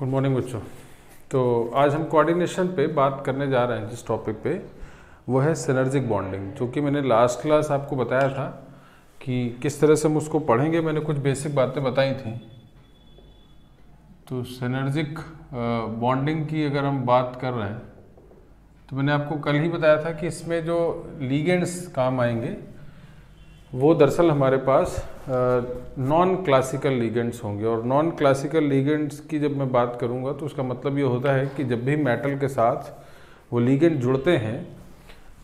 Good morning बच्चों। तो आज हम कोऑर्डिनेशन पे बात करने जा रहे हैं। जिस टॉपिक पे वो है सिनर्जिक बॉन्डिंग, जो कि मैंने लास्ट क्लास आपको बताया था कि किस तरह से हम उसको पढ़ेंगे। मैंने कुछ बेसिक बातें बताई थी। तो सिनर्जिक बॉन्डिंग की अगर हम बात कर रहे हैं तो मैंने आपको कल ही बताया था कि इसमें जो लीगेंड्स काम आएंगे वो दरअसल हमारे पास नॉन क्लासिकल लीगेंड्स होंगे। और नॉन क्लासिकल लीगेंड्स की जब मैं बात करूंगा तो उसका मतलब ये होता है कि जब भी मेटल के साथ वो लीगेंड जुड़ते हैं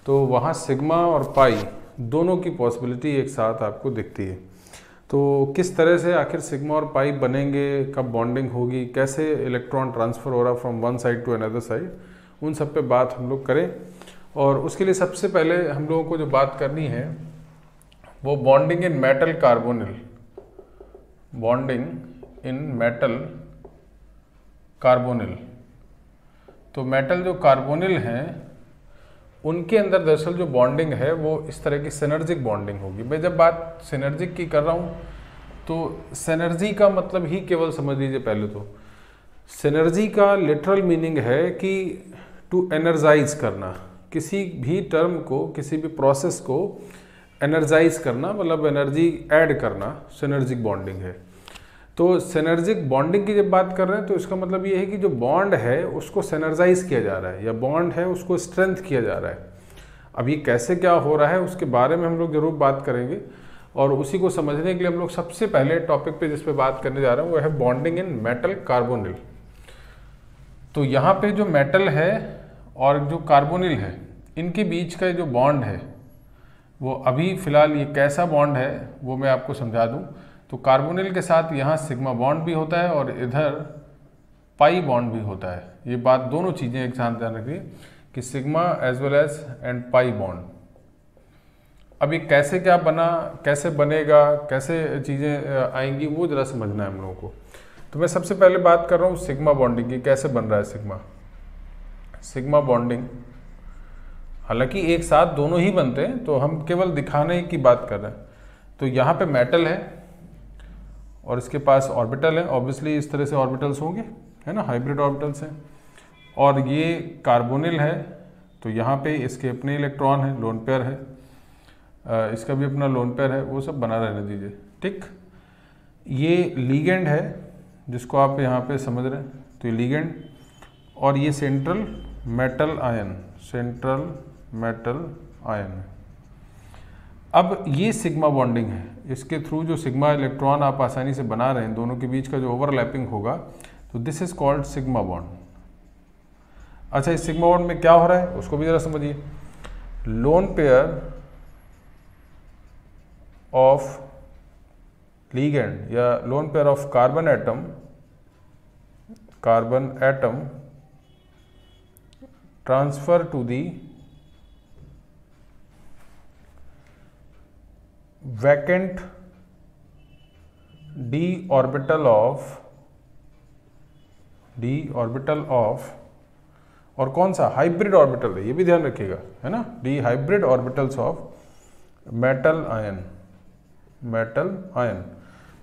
तो वहाँ सिग्मा और पाई दोनों की पॉसिबिलिटी एक साथ आपको दिखती है। तो किस तरह से आखिर सिग्मा और पाई बनेंगे, कब बॉन्डिंग होगी, कैसे इलेक्ट्रॉन ट्रांसफ़र हो रहा from one side to another side, उन सब पे बात हम लोग करें। और उसके लिए सबसे पहले हम लोगों को जो बात करनी है वो bonding in metal carbonyl, bonding in metal carbonyl. तो मेटल जो कार्बोनिल हैं उनके अंदर दरअसल जो बॉन्डिंग है वो इस तरह की सिनर्जिक बॉन्डिंग होगी। मैं जब बात सिनर्जिक की कर रहा हूँ तो सिनर्जी का मतलब ही केवल समझ लीजिए। पहले तो सिनर्जी का लिटरल मीनिंग है कि टू एनर्जाइज करना, किसी भी टर्म को, किसी भी प्रोसेस को एनर्जाइज करना, मतलब एनर्जी ऐड करना, सिनर्जिक बॉन्डिंग है। तो सिनर्जिक बॉन्डिंग की जब बात कर रहे हैं तो इसका मतलब ये है कि जो बॉन्ड है उसको सिनर्जाइज किया जा रहा है, या बॉन्ड है उसको स्ट्रेंथ किया जा रहा है। अब ये कैसे क्या हो रहा है उसके बारे में हम लोग जरूर बात करेंगे। और उसी को समझने के लिए हम लोग सबसे पहले टॉपिक पे जिस पे बात करने जा रहे हैं वो है बॉन्डिंग इन मेटल कार्बोनिल। तो यहाँ पे जो मेटल है और जो कार्बोनिल है इनके बीच का जो बॉन्ड है वो अभी फिलहाल ये कैसा बॉन्ड है वो मैं आपको समझा दूं। तो कार्बोनिल के साथ यहाँ सिग्मा बॉन्ड भी होता है और इधर पाई बॉन्ड भी होता है। ये बात दोनों चीज़ें एक साथ ध्यान रखिए कि sigma as well as and pi bond. अब ये कैसे क्या बना, कैसे बनेगा, कैसे चीज़ें आएंगी वो जरा समझना है हम लोगों को। तो मैं सबसे पहले बात कर रहा हूँ सिग्मा बॉन्डिंग की, कैसे बन रहा है सिग्मा बॉन्डिंग। हालांकि एक साथ दोनों ही बनते हैं, तो हम केवल दिखाने की बात कर रहे हैं। तो यहाँ पे मेटल है और इसके पास ऑर्बिटल है। ऑब्वियसली इस तरह से ऑर्बिटल्स होंगे, है ना, हाइब्रिड ऑर्बिटल्स हैं। और ये कार्बोनिल है तो यहाँ पे इसके अपने इलेक्ट्रॉन है, लोन पेयर है, इसका भी अपना लोन पेयर है, वो सब बना रहने दीजिए, ठीक। ये लीगेंड है जिसको आप यहाँ पे समझ रहे हैं, तो ये लीगेंड। और ये central metal ion, central metal ion. अब ये सिग्मा बॉन्डिंग है, इसके थ्रू जो सिग्मा इलेक्ट्रॉन आप आसानी से बना रहे हैं, दोनों के बीच का जो ओवरलैपिंग होगा, तो this is called sigma bond. अच्छा, इस सिग्मा बॉन्ड में क्या हो रहा है उसको भी जरा समझिए। लोन पेयर ऑफ लीगेंड या lone pair of carbon atom transfer to the vacant d orbital of और कौन सा हाइब्रिड ऑर्बिटल है, ये भी ध्यान रखिएगा, है ना, D hybrid orbitals of metal ion.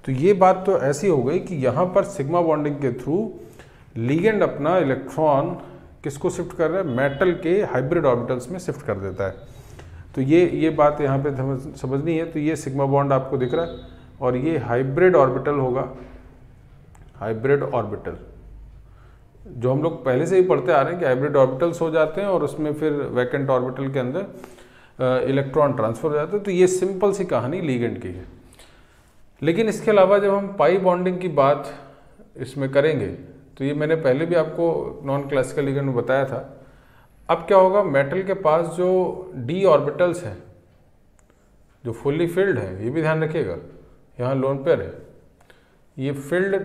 तो ये बात तो ऐसी हो गई कि यहाँ पर सिग्मा बॉन्डिंग के थ्रू लीगेंड अपना इलेक्ट्रॉन किसको शिफ्ट कर रहा है, मेटल के हाइब्रिड ऑर्बिटल्स में शिफ्ट कर देता है। तो ये बात यहाँ पे समझनी है। तो ये सिग्मा बॉन्ड आपको दिख रहा है और ये हाइब्रिड ऑर्बिटल होगा, हाइब्रिड ऑर्बिटल, जो हम लोग पहले से ही पढ़ते आ रहे हैं कि हाइब्रिड ऑर्बिटल्स हो जाते हैं और उसमें फिर वैकेंट ऑर्बिटल के अंदर इलेक्ट्रॉन ट्रांसफर हो जाता है। तो ये सिंपल सी कहानी लीगेंड की है। लेकिन इसके अलावा जब हम पाई बॉन्डिंग की बात इसमें करेंगे तो ये मैंने पहले भी आपको नॉन क्लासिकल लीगेंड में बताया था। अब क्या होगा, मेटल के पास जो डी ऑर्बिटल्स हैं जो फुल्ली फिल्ड है, ये भी ध्यान रखिएगा, यहाँ लोन पेयर है, ये field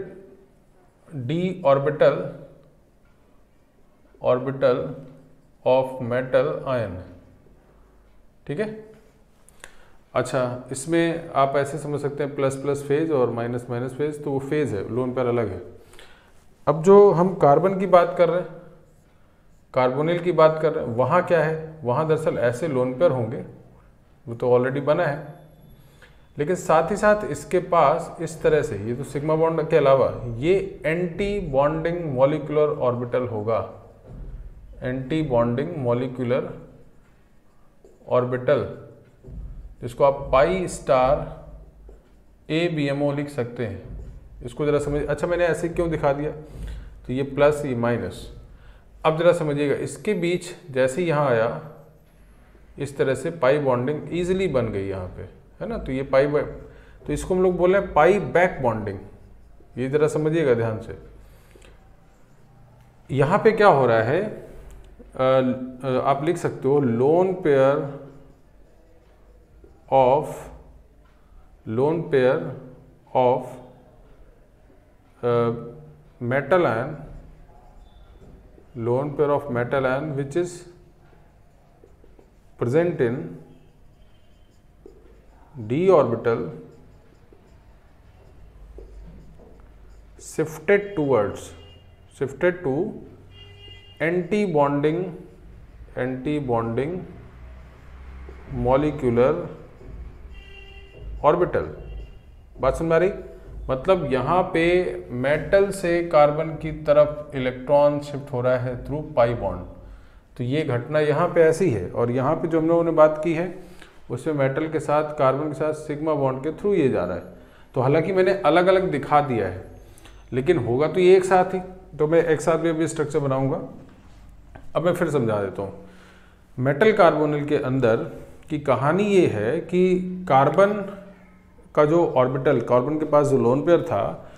D orbital of metal ion है, ठीक है। अच्छा, इसमें आप ऐसे समझ सकते हैं प्लस प्लस फेज और माइनस माइनस फेज, तो वो फेज है, लोन पेयर अलग है। अब जो हम कार्बन की बात कर रहे हैं, कार्बोनिल की बात कर रहे हैं, वहाँ क्या है, वहाँ दरअसल ऐसे लोन पेयर होंगे, वो तो ऑलरेडी बना है। लेकिन साथ ही साथ इसके पास इस तरह से, ये तो सिग्मा बॉन्ड के अलावा ये एंटी बॉन्डिंग मॉलिक्यूलर ऑर्बिटल होगा, एंटी बॉन्डिंग मॉलिक्यूलर ऑर्बिटल, जिसको आप पाई स्टार ABMO लिख सकते हैं। इसको जरा समझ, अच्छा मैंने ऐसे क्यों दिखा दिया, तो ये प्लस ये माइनस। अब जरा समझिएगा, इसके बीच जैसे यहाँ आया इस तरह से पाई बॉन्डिंग इजीली बन गई यहाँ पे, है ना। तो ये पाई, तो इसको हम लोग बोल रहे हैं पाई बैक बॉन्डिंग। ये जरा समझिएगा ध्यान से। यहाँ पे क्या हो रहा है, आप लिख सकते हो loan pair of metal ion, lone pair of metal ion which is present in d orbital shifted to anti bonding molecular orbital। बात समझ आ रही? मतलब यहाँ पे मेटल से कार्बन की तरफ इलेक्ट्रॉन शिफ्ट हो रहा है थ्रू पाई बॉन्ड। तो ये घटना यहाँ पे ऐसी है, और यहाँ पे जो हम लोगों ने बात की है उसमें मेटल के साथ कार्बन के साथ सिग्मा बॉन्ड के थ्रू ये जा रहा है। तो हालांकि मैंने अलग अलग दिखा दिया है, लेकिन होगा तो ये एक साथ ही, तो मैं एक साथ भी अभी स्ट्रक्चर बनाऊंगा। अब मैं फिर समझा देता हूँ। मेटल कार्बोनिल के अंदर की कहानी ये है कि कार्बन का जो ऑर्बिटल, कार्बन के पास जो लोन पेयर था,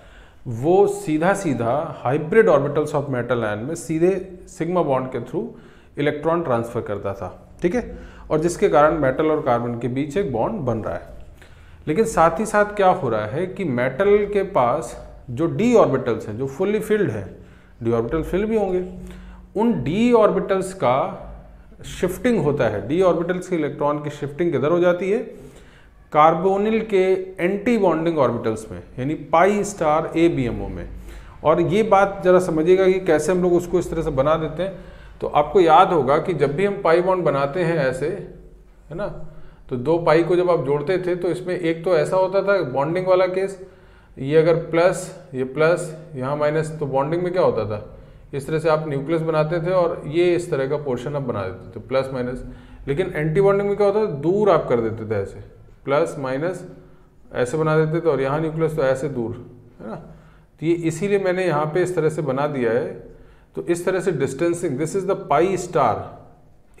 वो सीधा सीधा hybrid orbitals of metal ion में सीधे सिग्मा बॉन्ड के थ्रू इलेक्ट्रॉन ट्रांसफर करता था, ठीक है। और जिसके कारण मेटल और कार्बन के बीच एक बॉन्ड बन रहा है। लेकिन साथ ही साथ क्या हो रहा है कि मेटल के पास जो डी ऑर्बिटल्स हैं, जो फुल्ली फिल्ड है, डी ऑर्बिटल फिल भी होंगे, उन डी ऑर्बिटल्स का शिफ्टिंग होता है। डी ऑर्बिटल्स के इलेक्ट्रॉन की शिफ्टिंग किधर हो जाती है? कार्बोनिल के एंटी बॉन्डिंग ऑर्बिटल्स में, यानी पाई स्टार ABMO में। और ये बात जरा समझिएगा कि कैसे हम लोग उसको इस तरह से बना देते हैं। तो आपको याद होगा कि जब भी हम पाई बॉन्ड बनाते हैं ऐसे, है ना, तो दो पाई को जब आप जोड़ते थे तो इसमें एक तो ऐसा होता था बॉन्डिंग वाला केस, ये अगर प्लस, ये प्लस, यहाँ माइनस, तो बॉन्डिंग में क्या होता था, इस तरह से आप न्यूक्लियस बनाते थे और ये इस तरह का पोर्शन आप बना देते थे, प्लस माइनस। लेकिन एंटी बॉन्डिंग में क्या होता था, दूर आप कर देते थे, ऐसे प्लस माइनस ऐसे बना देते थे, और यहाँ न्यूक्लियस तो ऐसे दूर, है ना। तो ये इसीलिए मैंने यहाँ पे इस तरह से बना दिया है। तो इस तरह से distancing, this is the pi star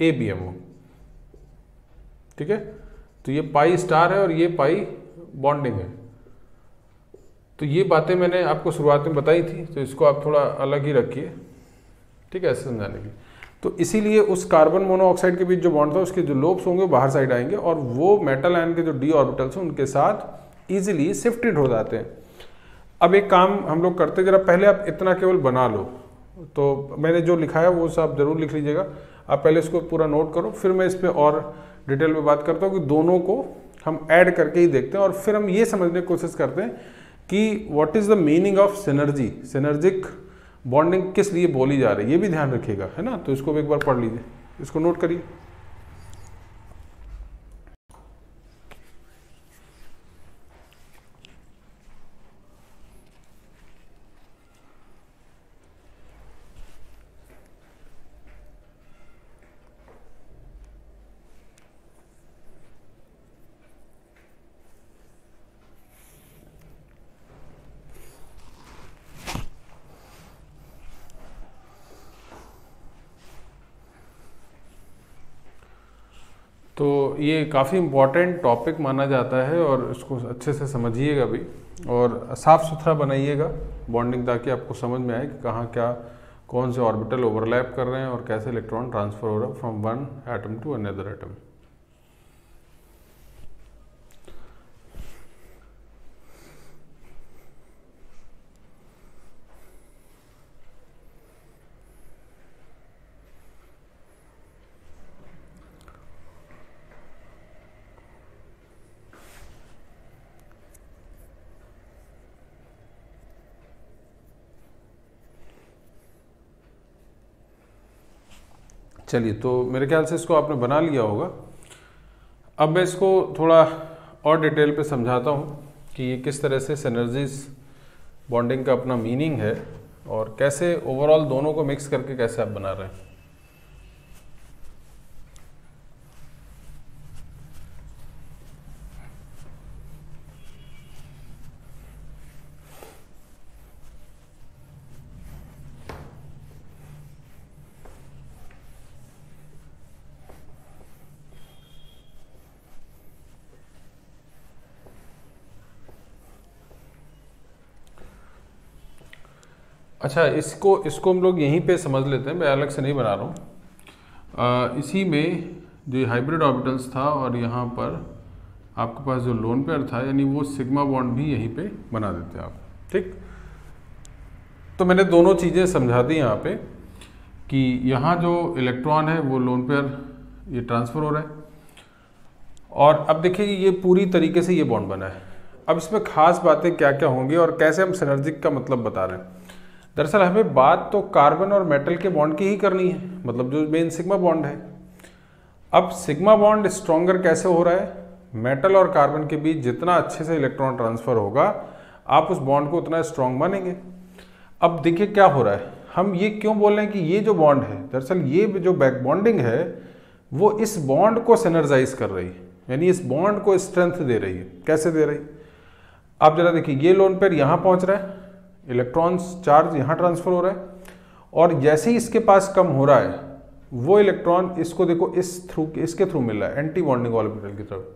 ABMO, ठीक है। तो ये पाई स्टार है और ये पाई बॉन्डिंग है। तो ये बातें मैंने आपको शुरुआत में बताई थी, तो इसको आप थोड़ा अलग ही रखिए, ठीक है, ऐसे समझाने के लिए। तो इसीलिए उस कार्बन मोनोऑक्साइड के बीच जो बॉन्ड था, उसके जो लोब्स होंगे बाहर साइड आएंगे, और वो मेटल आयन के जो डी ऑर्बिटल्स हैं उनके साथ इजीली शिफ्टेड हो जाते हैं। अब एक काम हम लोग करते हैं, जरा पहले आप इतना केवल बना लो। तो मैंने जो लिखा है वो सब जरूर लिख लीजिएगा। आप पहले इसको पूरा नोट करो, फिर मैं इस पर और डिटेल में बात करता हूँ कि दोनों को हम ऐड करके ही देखते हैं, और फिर हम ये समझने की कोशिश करते हैं कि what is the meaning of synergy, synergic bonding किस लिए बोली जा रही है, ये भी ध्यान रखिएगा, है ना। तो इसको भी एक बार पढ़ लीजिए, इसको नोट करिए। तो ये काफ़ी इम्पॉर्टेंट टॉपिक माना जाता है, और इसको अच्छे से समझिएगा भी, और साफ़ सुथरा बनाइएगा बॉन्डिंग, ताकि आपको समझ में आए कि कहाँ क्या कौन से ऑर्बिटल ओवरलैप कर रहे हैं और कैसे इलेक्ट्रॉन ट्रांसफर हो रहा है from one atom to another atom. चलिए, तो मेरे ख्याल से इसको आपने बना लिया होगा। अब मैं इसको थोड़ा और डिटेल पे समझाता हूँ कि ये किस तरह से सिनर्जीज बॉन्डिंग का अपना मीनिंग है और कैसे ओवरऑल दोनों को मिक्स करके कैसे आप बना रहे हैं। अच्छा, इसको हम लोग यहीं पे समझ लेते हैं, मैं अलग से नहीं बना रहा हूँ। इसी में जो हाइब्रिड ऑर्बिटल्स था और यहाँ पर आपके पास जो लोन पेयर था, यानी वो सिग्मा बॉन्ड भी यहीं पे बना देते हैं आप। ठीक, तो मैंने दोनों चीज़ें समझा दी यहाँ पे कि यहाँ जो इलेक्ट्रॉन है वो लोन पेयर ये ट्रांसफ़र हो रहा है, और अब देखिए ये पूरी तरीके से ये बॉन्ड बना है। अब इसमें खास बातें क्या क्या होंगी और कैसे हम सिनर्जिक का मतलब बता रहे हैं। दरअसल हमें बात तो कार्बन और मेटल के बॉन्ड की ही करनी है, मतलब जो मेन सिग्मा बॉन्ड है। अब सिग्मा बॉन्ड स्ट्रॉन्गर कैसे हो रहा है? मेटल और कार्बन के बीच जितना अच्छे से इलेक्ट्रॉन ट्रांसफर होगा आप उस बॉन्ड को उतना स्ट्रॉन्ग मानेंगे। अब देखिए क्या हो रहा है, हम ये क्यों बोल रहे हैं कि ये जो बॉन्ड है, दरअसल ये जो बैक बॉन्डिंग है वो इस बॉन्ड को सिनर्जाइज कर रही है, यानी इस बॉन्ड को स्ट्रेंथ दे रही है। कैसे दे रही? आप जरा देखिए, ये लोन पेयर यहाँ पहुँच रहा है, इलेक्ट्रॉन्स चार्ज यहाँ ट्रांसफर हो रहा है, और जैसे ही इसके पास कम हो रहा है वो इलेक्ट्रॉन इसको देखो इसके थ्रू मिल रहा है, एंटी बॉन्डिंग ऑर्बिटल की तरफ।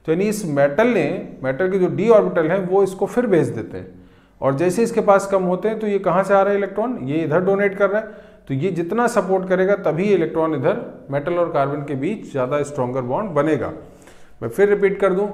तो यानी इस मेटल के जो डी ऑर्बिटल है वो इसको फिर भेज देते हैं, और जैसे इसके पास कम होते हैं तो ये कहाँ से आ रहा है इलेक्ट्रॉन, ये इधर डोनेट कर रहा है। तो ये जितना सपोर्ट करेगा तभी इलेक्ट्रॉन इधर मेटल और कार्बन के बीच ज़्यादा स्ट्रॉन्गर बॉन्ड बनेगा। मैं फिर रिपीट कर दूँ,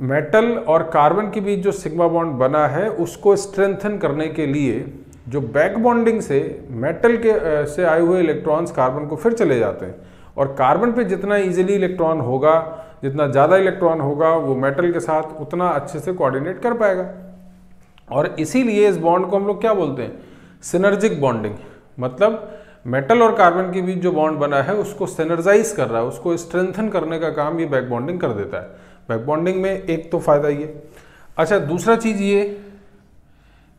मेटल और कार्बन के बीच जो सिग्मा बॉन्ड बना है उसको स्ट्रेंथन करने के लिए जो बैक बॉन्डिंग से मेटल के से आए हुए इलेक्ट्रॉन्स कार्बन को फिर चले जाते हैं, और कार्बन पे जितना इजीली इलेक्ट्रॉन होगा, जितना ज़्यादा इलेक्ट्रॉन होगा वो मेटल के साथ उतना अच्छे से कोऑर्डिनेट कर पाएगा। और इसीलिए इस बॉन्ड को हम लोग क्या बोलते हैं? Synergic bonding. मतलब मेटल और कार्बन के बीच जो बॉन्ड बना है उसको सिनर्जाइज कर रहा है, उसको स्ट्रेंथन करने का काम ये बैक बॉन्डिंग कर देता है। बैक बॉन्डिंग में एक तो फायदा ये। अच्छा, दूसरा चीज ये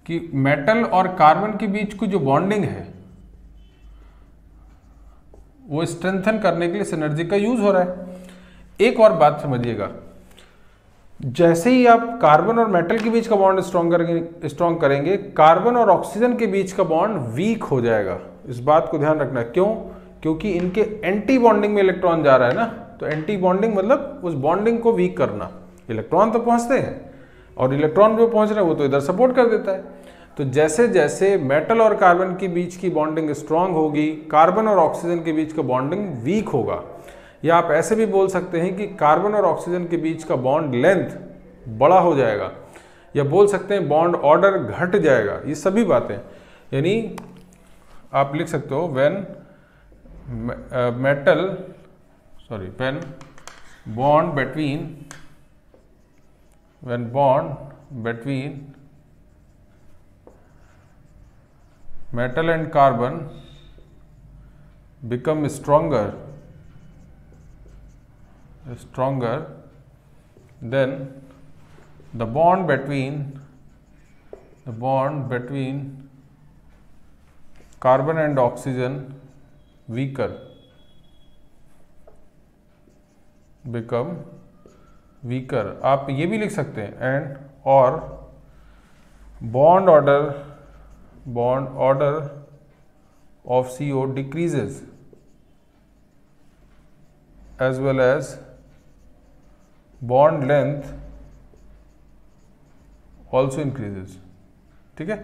कि मेटल और कार्बन के बीच की जो बॉन्डिंग है वो स्ट्रेंथन करने के लिए सिनर्जी का यूज हो रहा है। एक और बात समझिएगा, जैसे ही आप कार्बन और मेटल के बीच का बॉन्ड स्ट्रॉन्ग करेंगे, कार्बन और ऑक्सीजन के बीच का बॉन्ड वीक हो जाएगा। इस बात को ध्यान रखना। क्यों? क्योंकि इनके एंटी बॉन्डिंग में इलेक्ट्रॉन जा रहा है ना, तो एंटी बॉन्डिंग मतलब उस बॉन्डिंग को वीक करना। इलेक्ट्रॉन तो पहुंचते हैं और इलेक्ट्रॉन जो पहुंच रहे हैं वो तो इधर सपोर्ट कर देता है। तो जैसे जैसे मेटल और कार्बन के बीच की बॉन्डिंग स्ट्रांग होगी, कार्बन और ऑक्सीजन के बीच का बॉन्डिंग वीक होगा। या आप ऐसे भी बोल सकते हैं कि कार्बन और ऑक्सीजन के बीच का बॉन्ड लेंथ बड़ा हो जाएगा, या बोल सकते हैं बॉन्ड ऑर्डर घट जाएगा। ये सभी बातें यानी आप लिख सकते हो when bond between metal and carbon become stronger, then the bond between carbon and oxygen become weaker। आप ये भी लिख सकते हैं एंड और bond order of CO decreases as well as bond length also increases। ठीक है,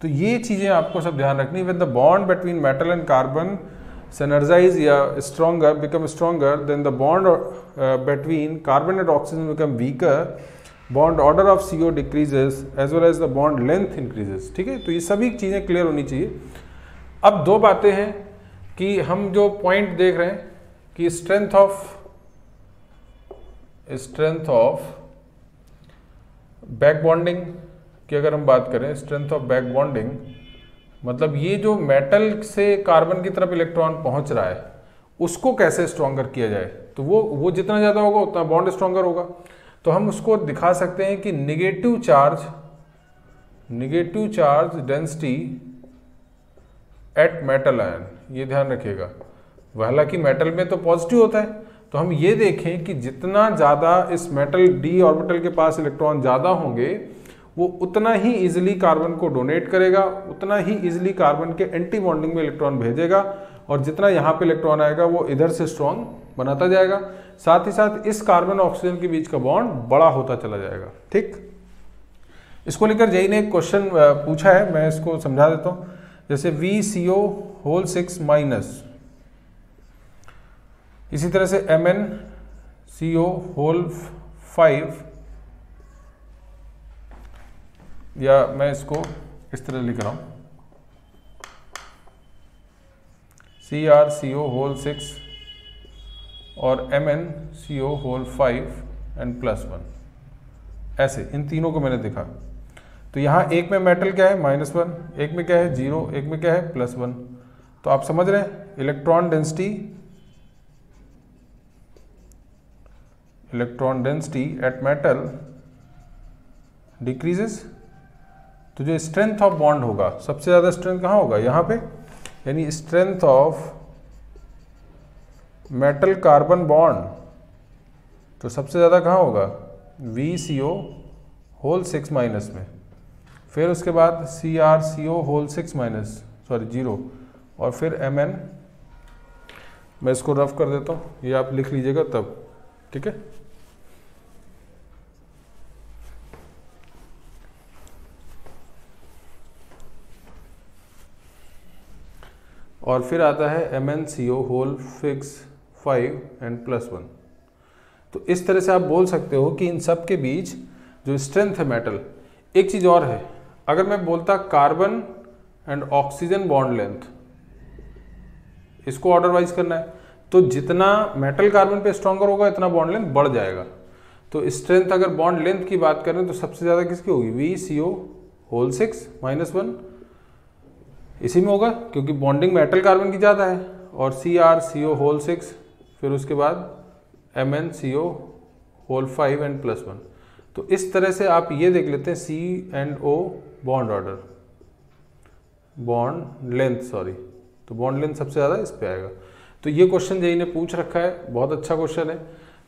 तो ये चीजें आपको सब ध्यान रखनी। When the bond between metal and carbon synergize या become stronger, then the bond between carbon and oxygen become weaker, bond order of CO decreases as well as the bond length increases। ठीक है, तो ये सभी चीज़ें clear होनी चाहिए। अब दो बातें हैं कि हम जो पॉइंट देख रहे हैं कि स्ट्रेंथ ऑफ बैक बॉन्डिंग की अगर हम बात करें, स्ट्रेंथ ऑफ बैक बॉन्डिंग मतलब ये जो मेटल से कार्बन की तरफ इलेक्ट्रॉन पहुंच रहा है उसको कैसे स्ट्रॉन्गर किया जाए। तो वो जितना ज़्यादा होगा उतना बॉन्ड स्ट्रॉन्गर होगा। तो हम उसको दिखा सकते हैं कि negative charge density at metal ion, ये ध्यान रखिएगा। हालांकि मेटल में तो पॉजिटिव होता है, तो हम ये देखें कि जितना ज़्यादा इस मेटल डी ऑर्बिटल के पास इलेक्ट्रॉन ज़्यादा होंगे वो उतना ही इजीली कार्बन को डोनेट करेगा, उतना ही इजीली कार्बन के एंटी बॉन्डिंग में इलेक्ट्रॉन भेजेगा, और जितना यहाँ पे इलेक्ट्रॉन आएगा वो इधर से स्ट्रॉन्ग बनाता जाएगा। साथ ही साथ इस कार्बन ऑक्सीजन के बीच का बॉन्ड बड़ा होता चला जाएगा। ठीक, इसको लेकर जेई ने एक क्वेश्चन पूछा है, मैं इसको समझा देता हूँ। जैसे VCO6-, इसी तरह से MnCO5, या मैं इसको इस तरह लिख रहा हूं CrCO6 और MnCO5 N+1, ऐसे इन तीनों को मैंने दिखा। तो यहाँ एक में मेटल क्या है -1, एक में क्या है 0, एक में क्या है +1। तो आप समझ रहे हैं electron density at metal decreases. तो जो स्ट्रेंथ ऑफ बॉन्ड होगा, सबसे ज्यादा स्ट्रेंथ कहाँ होगा, यहाँ पे, यानी strength of metal carbon bond तो सबसे ज्यादा कहाँ होगा, VCO6- में, फिर उसके बाद CrCO6- 0, और फिर Mn। मैं इसको रफ कर देता हूँ, ये आप लिख लीजिएगा तब, ठीक है। और फिर आता है MnCO5 N+1। तो इस तरह से आप बोल सकते हो कि इन सब के बीच जो स्ट्रेंथ है मेटल। एक चीज और है, अगर मैं बोलता carbon and oxygen bond length, इसको ऑर्डर वाइज करना है, तो जितना मेटल कार्बन पे स्ट्रॉन्गर होगा इतना बॉन्ड लेंथ बढ़ जाएगा। तो स्ट्रेंथ अगर बॉन्ड लेंथ की बात करें तो सबसे ज्यादा किसकी होगी, VCO6-1 इसी में होगा, क्योंकि बॉन्डिंग मेटल कार्बन की ज़्यादा है, और CrCO6, फिर उसके बाद MnCO5 N+1। तो इस तरह से आप ये देख लेते हैं C&O bond order, bond length, तो बॉन्ड लेंथ सबसे ज़्यादा इस पे आएगा। तो ये क्वेश्चन जेई ने पूछ रखा है, बहुत अच्छा क्वेश्चन है,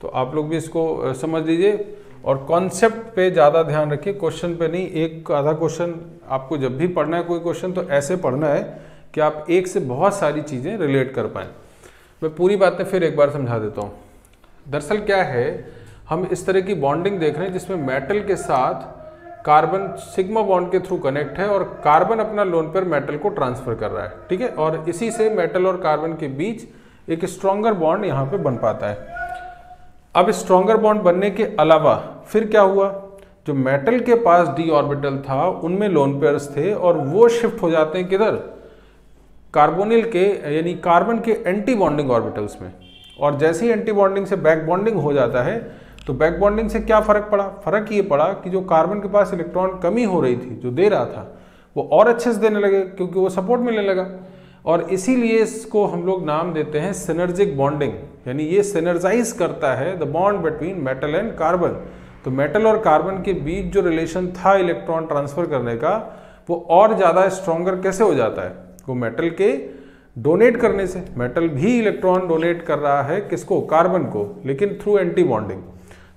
तो आप लोग भी इसको समझ लीजिए और कॉन्सेप्ट पे ज़्यादा ध्यान रखिए, क्वेश्चन पे नहीं। एक आधा क्वेश्चन आपको जब भी पढ़ना है कोई क्वेश्चन तो ऐसे पढ़ना है कि आप एक से बहुत सारी चीज़ें रिलेट कर पाएँ। मैं पूरी बातें फिर एक बार समझा देता हूँ। दरअसल क्या है, हम इस तरह की बॉन्डिंग देख रहे हैं जिसमें मेटल के साथ कार्बन सिग्मा बॉन्ड के थ्रू कनेक्ट है और कार्बन अपना लोन पेयर मेटल को ट्रांसफर कर रहा है, ठीक है। और इसी से मेटल और कार्बन के बीच एक स्ट्रॉन्गर बॉन्ड यहाँ पे बन पाता है। अब स्ट्रॉन्गर बॉन्ड बनने के अलावा फिर क्या हुआ, जो मेटल के पास डी ऑर्बिटल था उनमें लोन पेयर्स थे और वो शिफ्ट हो जाते हैं किधर, कार्बोनिल के यानी कार्बन के एंटी बॉन्डिंग ऑर्बिटल्स में। और जैसे ही एंटी बॉन्डिंग से बैक बॉन्डिंग हो जाता है तो बैक बॉन्डिंग से क्या फर्क पड़ा, फर्क ये पड़ा कि जो कार्बन के पास इलेक्ट्रॉन कमी हो रही थी जो दे रहा था वो और अच्छे से देने लगे क्योंकि वो सपोर्ट मिलने लगा। और इसीलिए इसको हम लोग नाम देते हैं सिनर्जिक बॉन्डिंग, यानी ये सिनर्जाइज करता है the bond between metal and carbon. तो मेटल और कार्बन के बीच जो रिलेशन था इलेक्ट्रॉन ट्रांसफर करने का वो और ज़्यादा स्ट्रॉन्गर कैसे हो जाता है, वो मेटल के डोनेट करने से। मेटल भी इलेक्ट्रॉन डोनेट कर रहा है किसको, कार्बन को, लेकिन थ्रू एंटी बॉन्डिंग।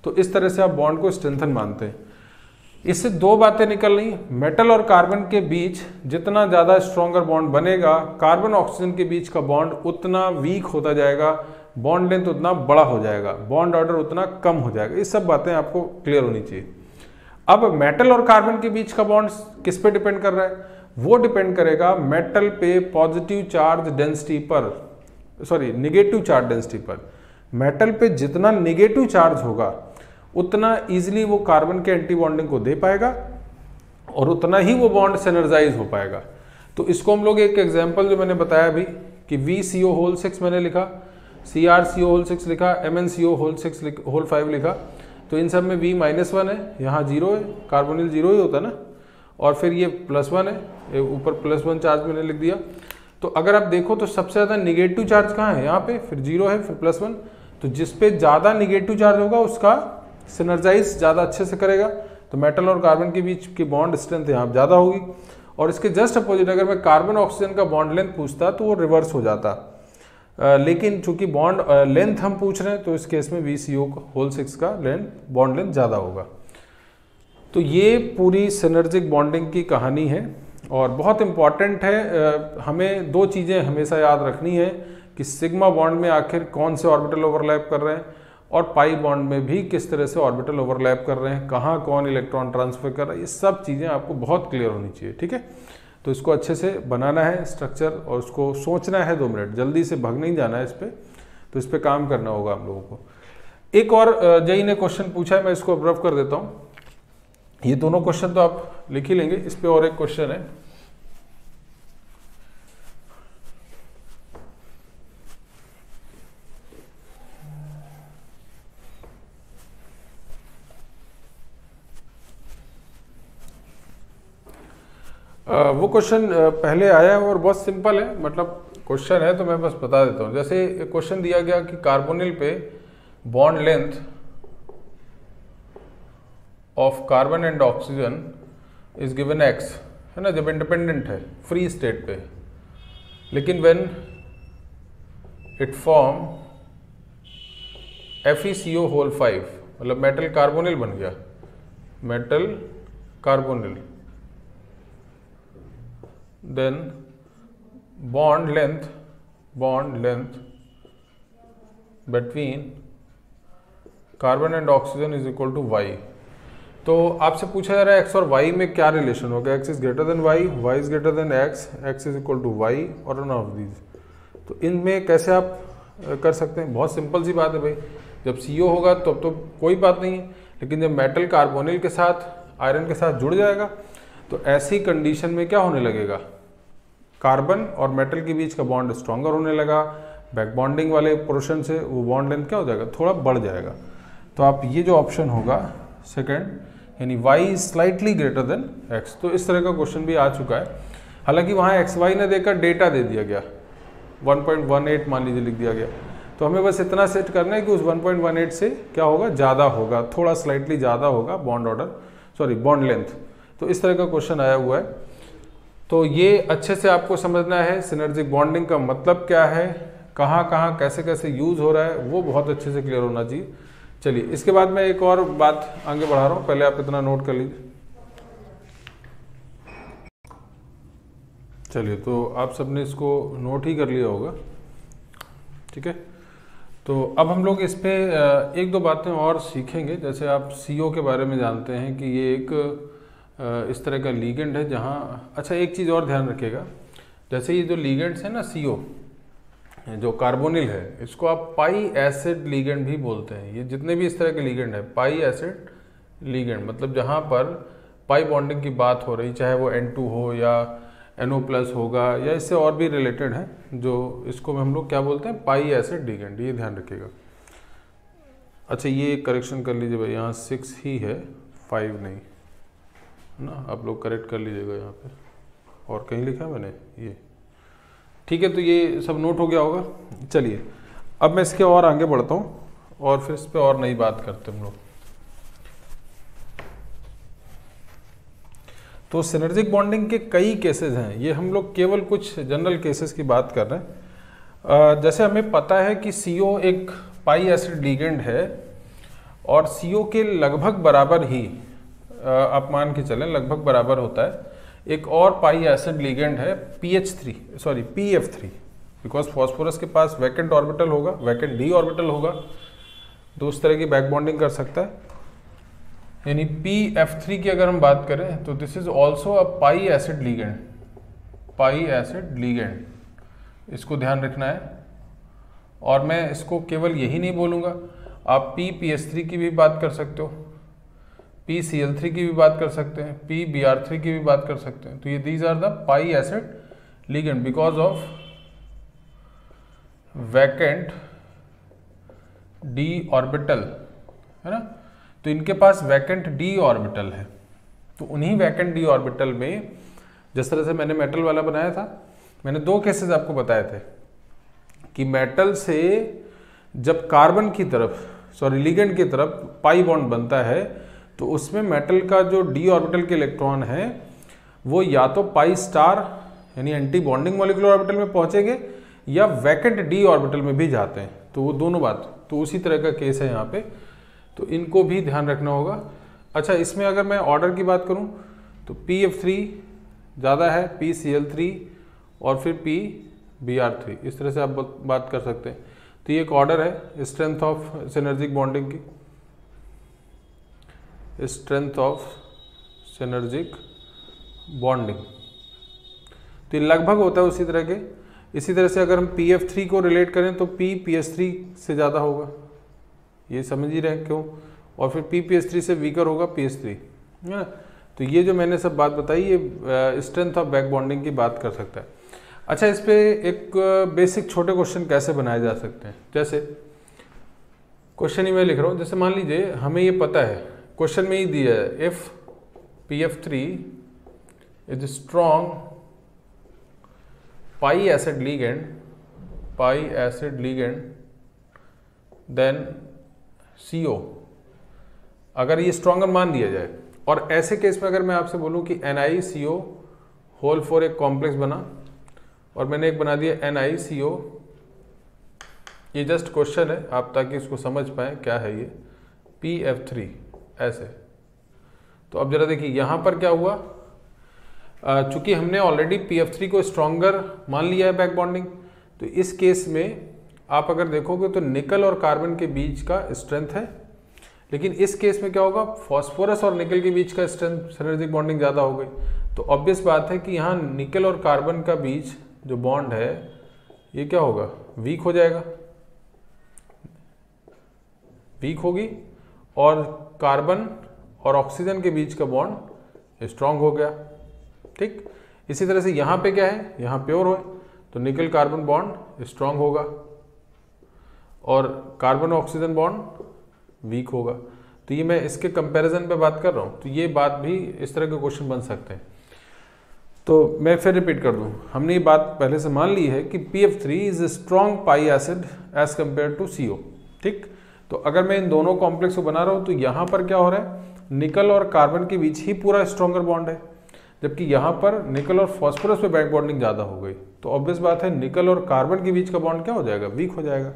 तो इस तरह से आप बॉन्ड को स्ट्रेंथन मानते हैं। इससे दो बातें निकल रही, मेटल और कार्बन के बीच जितना ज़्यादा स्ट्रॉन्गर बॉन्ड बनेगा, कार्बन ऑक्सीजन के बीच का बॉन्ड उतना वीक होता जाएगा, बॉन्ड लेंथ उतना बड़ा हो जाएगा, बॉन्ड ऑर्डर उतना कम हो जाएगा। ये सब बातें आपको क्लियर होनी चाहिए। अब मेटल और कार्बन के बीच का बॉन्ड किस पे डिपेंड कर रहा है, वो डिपेंड करेगा मेटल पे पॉजिटिव चार्ज डेंसिटी पर, सॉरी निगेटिव चार्ज डेंसिटी पर। मेटल पे जितना निगेटिव चार्ज होगा उतना इजीली वो कार्बन के एंटी बॉन्डिंग को दे पाएगा और उतना ही वो बॉन्ड सिनर्जाइज हो पाएगा। तो इसको हम लोग एक एग्जांपल जो मैंने बताया अभी कि VCO6 मैंने लिखा, CrCO6 लिखा, MnCO5 लिखा, तो इन सब में V-1 है, यहाँ 0 है, कार्बोनिल 0 ही होता है ना, और फिर ये +1 है, ऊपर +1 चार्ज मैंने लिख दिया। तो अगर आप देखो तो सबसे ज़्यादा निगेटिव चार्ज कहाँ है, यहाँ पे, फिर 0 है, फिर +1। तो जिस पे ज़्यादा निगेटिव चार्ज होगा उसका सिनर्जाइज ज़्यादा अच्छे से करेगा। तो मेटल और कार्बन के बीच की बॉन्ड स्ट्रेंथ यहाँ ज़्यादा होगी। और इसके जस्ट अपोजिट अगर मैं कार्बन ऑक्सीजन का बॉन्ड लेंथ पूछता तो वो रिवर्स हो जाता। लेकिन चूंकि बॉन्ड लेंथ हम पूछ रहे हैं तो इस केस में VCO6 का बॉन्ड लेंथ ज़्यादा होगा। तो ये पूरी सिनर्जिक बॉन्डिंग की कहानी है और बहुत इंपॉर्टेंट है। हमें दो चीज़ें हमेशा याद रखनी है कि सिग्मा बॉन्ड में आखिर कौन से ऑर्बिटल ओवरलैप कर रहे हैं और पाई बॉन्ड में भी किस तरह से ऑर्बिटल ओवरलैप कर रहे हैं, कहाँ कौन इलेक्ट्रॉन ट्रांसफर कर रहा है, ये सब चीज़ें आपको बहुत क्लियर होनी चाहिए। ठीक है, तो इसको अच्छे से बनाना है स्ट्रक्चर और उसको सोचना है 2 मिनट, जल्दी से भग नहीं जाना है इस पर। तो इस पर काम करना होगा आप लोगों को। एक और जेई ने क्वेश्चन पूछा है, मैं इसको अब्रव कर देता हूँ। ये दोनों क्वेश्चन तो आप लिख ही लेंगे, इस पे और एक क्वेश्चन है। वो क्वेश्चन पहले आया है और बहुत सिंपल है, मतलब क्वेश्चन है तो मैं बस बता देता हूँ। जैसे क्वेश्चन दिया गया कि कार्बोनिल पे bond length of carbon and oxygen is given x, है ना, जब इंडिपेंडेंट है फ्री स्टेट पे, लेकिन व्हेन इट फॉर्म FeCO5, मतलब मेटल कार्बोनिल बन गया, metal carbonyl, then bond length between carbon and oxygen is equal to y। तो आपसे पूछा जा रहा है x और y में क्या रिलेशन होगा, x is greater than y is greater than x is equal to y और नन ऑफ दीज। तो इनमें कैसे आप कर सकते हैं, बहुत सिंपल सी बात है भाई। जब CO होगा तब तो कोई बात नहीं है, लेकिन जब मेटल कार्बोनिल के साथ आयरन के साथ जुड़ जाएगा तो ऐसी कंडीशन में क्या होने लगेगा, कार्बन और मेटल के बीच का बॉन्ड स्ट्रॉन्गर होने लगा, बैक बॉन्डिंग वाले पोर्शन से वो बॉन्ड लेंथ क्या हो जाएगा, थोड़ा बढ़ जाएगा। तो आप ये जो ऑप्शन होगा सेकंड, यानी y is slightly greater than x। तो इस तरह का क्वेश्चन भी आ चुका है। हालांकि वहाँ xy ने देकर डेटा दे दिया गया, 1.18 मान लीजिए लिख दिया गया। तो हमें बस इतना सेट करना है कि उस 1.18 से क्या होगा, ज़्यादा होगा, थोड़ा स्लाइटली ज़्यादा होगा बॉन्ड लेंथ। तो इस तरह का क्वेश्चन आया हुआ है। तो ये अच्छे से आपको समझना है सिनर्जिक बॉन्डिंग का मतलब क्या है, कहाँ कहाँ कैसे कैसे यूज हो रहा है, वो बहुत अच्छे से क्लियर होना चाहिए। चलिए इसके बाद मैं एक और बात आगे बढ़ा रहा हूँ, पहले आप इतना नोट कर लीजिए। चलिए, तो आप सबने इसको नोट ही कर लिया होगा, ठीक है। तो अब हम लोग इस पे एक दो बातें और सीखेंगे। जैसे आप CO के बारे में जानते हैं कि ये एक इस तरह का लीगेंड है जहाँ, अच्छा एक चीज़ और ध्यान रखिएगा, जैसे ये जो लीगेंड्स है ना CO, जो कार्बोनिल है, इसको आप पाई एसिड लीगेंड भी बोलते हैं। ये जितने भी इस तरह के लीगेंड है, पाई एसिड लीगेंड, मतलब जहाँ पर पाई बॉन्डिंग की बात हो रही, चाहे वो N2 हो या NO+ होगा या इससे और भी रिलेटेड है, जो इसको हम लोग क्या बोलते हैं, पाई एसिड लीगेंड, ये ध्यान रखिएगा। अच्छा ये करेक्शन कर लीजिए भाई, यहाँ 6 ही है, 5 नहीं ना, आप लोग करेक्ट कर लीजिएगा यहाँ पे, और कहीं लिखा है मैंने ये, ठीक है। तो ये सब नोट हो गया होगा। चलिए अब मैं इसके और आगे बढ़ता हूँ और फिर इस पे और नई बात करते हम लोग। तो सिनर्जिक बॉन्डिंग के कई केसेस हैं, ये हम लोग केवल कुछ जनरल केसेस की बात कर रहे हैं। जैसे हमें पता है कि CO एक पाई एसिड लीगेंड है और CO के लगभग बराबर ही, आप मान के चलें लगभग बराबर होता है, एक और पाई एसिड लीगेंड है PF3, बिकॉज फॉस्फोरस के पास वैकेंट ऑर्बिटल होगा, वैकेंट d ऑर्बिटल होगा, तो उस तरह की बैक बॉन्डिंग कर सकता है। यानी PF3 की अगर हम बात करें तो this is also a pi acid ligand, इसको ध्यान रखना है। और मैं इसको केवल यही नहीं बोलूँगा, आप PPH3 की भी बात कर सकते हो, PCl3 की भी बात कर सकते हैं, PBr3 की भी बात कर सकते हैं। तो ये these are the pi acid ligand because of vacant d orbital, है ना। तो इनके पास वैकेंट d ऑर्बिटल है, तो उन्हीं वैकेंट d ऑर्बिटल में, जिस तरह से मैंने मेटल वाला बनाया था, मैंने 2 केसेस आपको बताए थे कि मेटल से जब कार्बन की तरफ लिगेंड की तरफ पाई बॉन्ड बनता है तो उसमें मेटल का जो डी ऑर्बिटल के इलेक्ट्रॉन है वो या तो पाई स्टार यानी एंटी बॉन्डिंग मॉलिक्यूलर ऑर्बिटल में पहुंचेंगे या वैकेंट डी ऑर्बिटल में भी जाते हैं। तो वो दोनों बात तो उसी तरह का केस है यहाँ पे, तो इनको भी ध्यान रखना होगा। अच्छा, इसमें अगर मैं ऑर्डर की बात करूँ तो PF3 ज़्यादा है, PCl3 और फिर PBr3, इस तरह से आप बात कर सकते हैं। तो ये एक ऑर्डर है स्ट्रेंथ ऑफ सिनर्जिक बॉन्डिंग की, स्ट्रेंथ ऑफ सिनर्जिक बॉन्डिंग। तो ये लगभग होता है उसी तरह के। इसी तरह से अगर हम PF3 को रिलेट करें तो PPS3 से ज़्यादा होगा, ये समझ ही रहे क्यों, और फिर PPS3 से वीकर होगा PS3, है ना। तो ये जो मैंने सब बात बताई ये स्ट्रेंथ ऑफ बैक बॉन्डिंग की बात कर सकता है। अच्छा, इस पे एक बेसिक छोटे क्वेश्चन कैसे बनाए जा सकते हैं, जैसे क्वेश्चन ही मैं लिख रहा हूँ। जैसे मान लीजिए हमें ये पता है, क्वेश्चन में ही दिया है, if PF3 is strong pi acid ligand than CO, अगर ये स्ट्रॉन्गर मान दिया जाए। और ऐसे केस में अगर मैं आपसे बोलूं कि NiCO होल 4 एक कॉम्प्लेक्स बना और मैंने एक बना दिया NiCO, ये जस्ट क्वेश्चन है आप ताकि इसको समझ पाए क्या है ये PF3 ऐसे। तो अब जरा देखिए यहाँ पर क्या हुआ, चूंकि हमने ऑलरेडी PF3 को स्ट्रॉन्गर मान लिया है बैक बॉन्डिंग, तो इस केस में आप अगर देखोगे तो निकल और कार्बन के बीच का स्ट्रेंथ है, लेकिन इस केस में क्या होगा, फॉस्फोरस और निकल के बीच का स्ट्रेंथ सिनर्जिक बॉन्डिंग ज़्यादा हो गई। तो ऑब्वियस बात है कि यहाँ निकल और कार्बन का बीच जो बॉन्ड है ये क्या होगा, वीक हो जाएगा, वीक होगी, और कार्बन और ऑक्सीजन के बीच का बॉन्ड स्ट्रांग हो गया। ठीक, इसी तरह से यहाँ पे क्या है, यहाँ प्योर हो तो निकल कार्बन बॉन्ड स्ट्रांग होगा और कार्बन ऑक्सीजन बॉन्ड वीक होगा। तो ये मैं इसके कंपैरिजन पे बात कर रहा हूँ, तो ये बात भी इस तरह के क्वेश्चन बन सकते हैं। तो मैं फिर रिपीट कर दूँ, हमने ये बात पहले से मान ली है कि PF3 is strong pi acid as compare to CO। ठीक, तो अगर मैं इन दोनों कॉम्प्लेक्स को बना रहा हूँ तो यहाँ पर क्या हो रहा है, निकल और कार्बन के बीच ही पूरा स्ट्रॉन्गर बॉन्ड है, जबकि यहाँ पर निकल और फॉस्फोरस पे बैक बॉन्डिंग ज़्यादा हो गई। तो ऑब्वियस बात है निकल और कार्बन के बीच का बॉन्ड क्या हो जाएगा, वीक हो जाएगा।